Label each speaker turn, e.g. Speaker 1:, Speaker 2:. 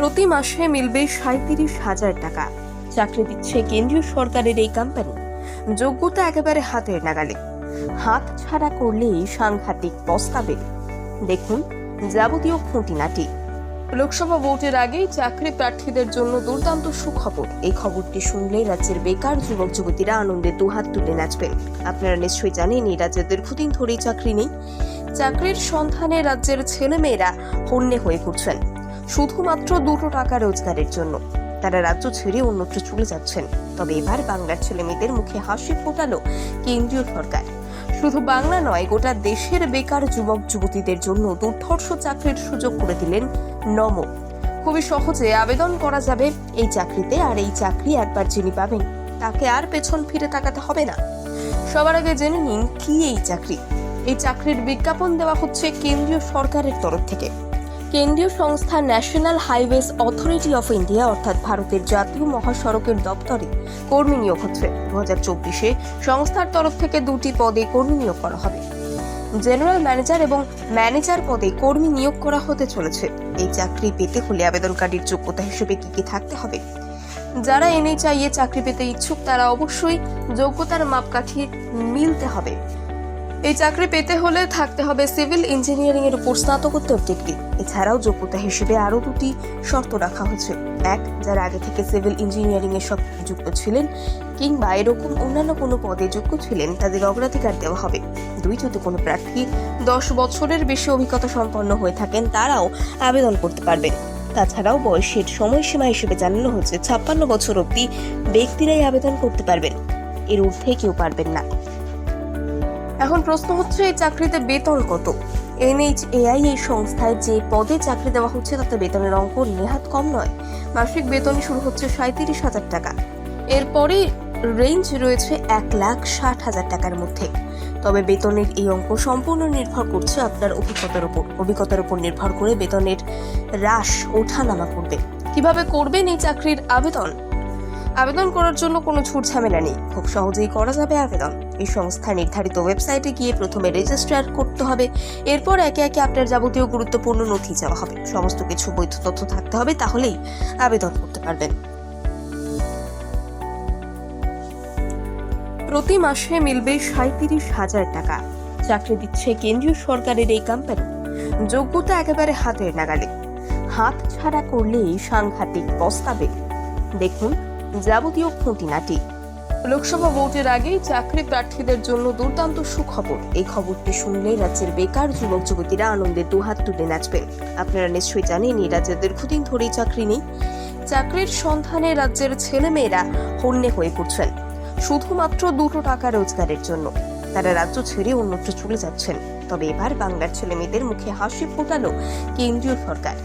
Speaker 1: প্রতি মাসে মিলবে ৩৭,০০০ টাকা। চাকরি দিচ্ছে কেন্দ্রীয় সরকারের এই কোম্পানি। যোগ্যতা একেবারে হাতের নাগালে, হাত ছাড়া করলেই সাংঘাতিক পস্তাবে। দেখুন যাবতীয় খুঁটিনাটি। লোকসভা ভোটের আগেই চাকরি প্রার্থীদের জন্য দুর্দান্ত সুখবর। এই খবরটি শুনলে রাজ্যের বেকার যুবক যুবতীরা আনন্দে দুহাত তুলে নাচবেন। আপনারা নিশ্চয়ই জানেন এই রাজ্যে দীর্ঘদিন ধরেই চাকরি নেই। চাকরির সন্ধানে রাজ্যের ছেলেমেয়েরা হন্যে হয়ে ঘুরছেন শুধুমাত্র 2 টাকা রোজগারের জন্য। তারা রাজ্য ছেড়ে অন্যত্র চলে যাচ্ছেন। তবে এবার বাংলার ছেলেমেয়েদের মুখে হাসি ফোটালো কেন্দ্রীয় সরকার। শুধু বাংলা নয়, গোটা দেশের বেকার যুবক যুবতীদের জন্য দুর্ধর্ষ চাকরির সুযোগ করে দিলেন নমো। খুবই সহজে আবেদন করা যাবে এই চাকরিতে, আর এই চাকরি একবার যিনি পাবেন তাকে আর পেছন ফিরে তাকাতে হবে না। সবার আগে জেনে নিন কি এই চাকরি। এই চাকরির বিজ্ঞাপন দেওয়া হচ্ছে কেন্দ্রীয় সরকারের তরফ থেকে। কেন্দ্রীয় সংস্থা national highways authority of India অর্থাৎ ভারতের জাতীয় মহাসড়কের দপ্তরে কর্মী নিয়োগ হচ্ছে। 2024-এ সংস্থার তরফ থেকে 2টি পদে কর্মী নিয়োগ করা হবে। জেনারেল ম্যানেজার এবং ম্যানেজার পদে কর্মী নিয়োগ করা হতে চলেছে। এই চাকরি পেতে হলে আবেদনকারীর যোগ্যতা হিসেবে কি থাকতে হবে? যারা NHI-এ চাকরি পেতে ইচ্ছুক তারা অবশ্যই যোগ্যতার মাপকাঠি মিলতে হবে। এই চাকরি পেতে হলে থাকতে হবে সিভিল ইঞ্জিনিয়ারিং এর উপর স্নাতকোত্তর ডিগ্রি। এছাড়াও যোগ্যতা হিসেবে আরো 2টি শর্ত রাখা হয়েছে। 1, যারা আগে থেকে সিভিল ইঞ্জিনিয়ারিং এর সাথে যুক্ত ছিলেন কিংবা এরকম অন্যান্য কোনো পদে যুক্ত ছিলেন তাদের অগ্রাধিকার দেওয়া হবে। 2, যদি কোনো প্রার্থী 10 বছরের বেশি অভিজ্ঞতা সম্পন্ন হয়ে থাকেন তারাও আবেদন করতে পারবেন। তাছাড়াও বয়সের সময়সীমা হিসেবে জানানো হয়েছে 56 বছর অবধি ব্যক্তিরাই আবেদন করতে পারবেন, এর ঊর্ধ্বে কেউ পারবেন না। এখন প্রশ্ন হচ্ছে এই চাকরিতে বেতন কত? NHAI এই সংস্থায় যে পদে চাকরি দেওয়া হচ্ছে তাতে বেতনের অঙ্ক নেহাত কম নয়। মাসিক বেতন শুরু হচ্ছে ৩৭,০০০ টাকা। এরপরে রেঞ্জ রয়েছে 1,60,০০০ টাকার মধ্যে। তবে বেতনের এই অঙ্ক সম্পূর্ণ নির্ভর করছে আপনার অভিজ্ঞতার উপর নির্ভর করে বেতনের হ্রাস ওঠানামা করবে। কিভাবে করবেন এই চাকরির আবেদন? আবেদন করার জন্য কোনো ঝুট ঝামেলা নেই, খুব সহজেই করা যাবে আবেদন। এই সংস্থার নির্ধারিত ওয়েবসাইটে গিয়ে প্রথমে রেজিস্টার করতে হবে। এরপর একে একে আপনার যাবতীয় গুরুত্বপূর্ণ নথি চাওয়া হবে। সমস্ত কিছু বৈধ তথ্য থাকতে হবে, তাহলেই আবেদন করতে পারবেন। প্রতি মাসে মিলবে ৩৭,০০০ টাকা। চাকরি দিচ্ছে কেন্দ্রীয় সরকারের এই কোম্পানি। যোগ্যতা একেবারে হাতের নাগালে, হাত ছাড়া করলেই সাংঘাতিক পস্তাবে। দেখুন যাবতীয় খুঁটিনাটি। লোকসভা ভোটের আগেই চাকরি প্রার্থীদের জন্য দুর্দান্ত সুখবর। এই খবরটি শুনলে রাজ্যের বেকার যুবক যুবতীরা আনন্দে দুহাত তুলে নাচবেন। আপনারা নিশ্চয়ই জানেন এই রাজ্যে দীর্ঘদিন ধরেই চাকরি নেই। চাকরির সন্ধানে রাজ্যের ছেলেমেয়েরা হন্যে হয়ে ঘুরছেন শুধুমাত্র 2 টাকা রোজগারের জন্য। তারা রাজ্য ছেড়ে অন্যত্র চলে যাচ্ছেন। তবে এবার বাংলার ছেলেমেয়েদের মুখে হাসি ফোটালো কেন্দ্রীয় সরকার।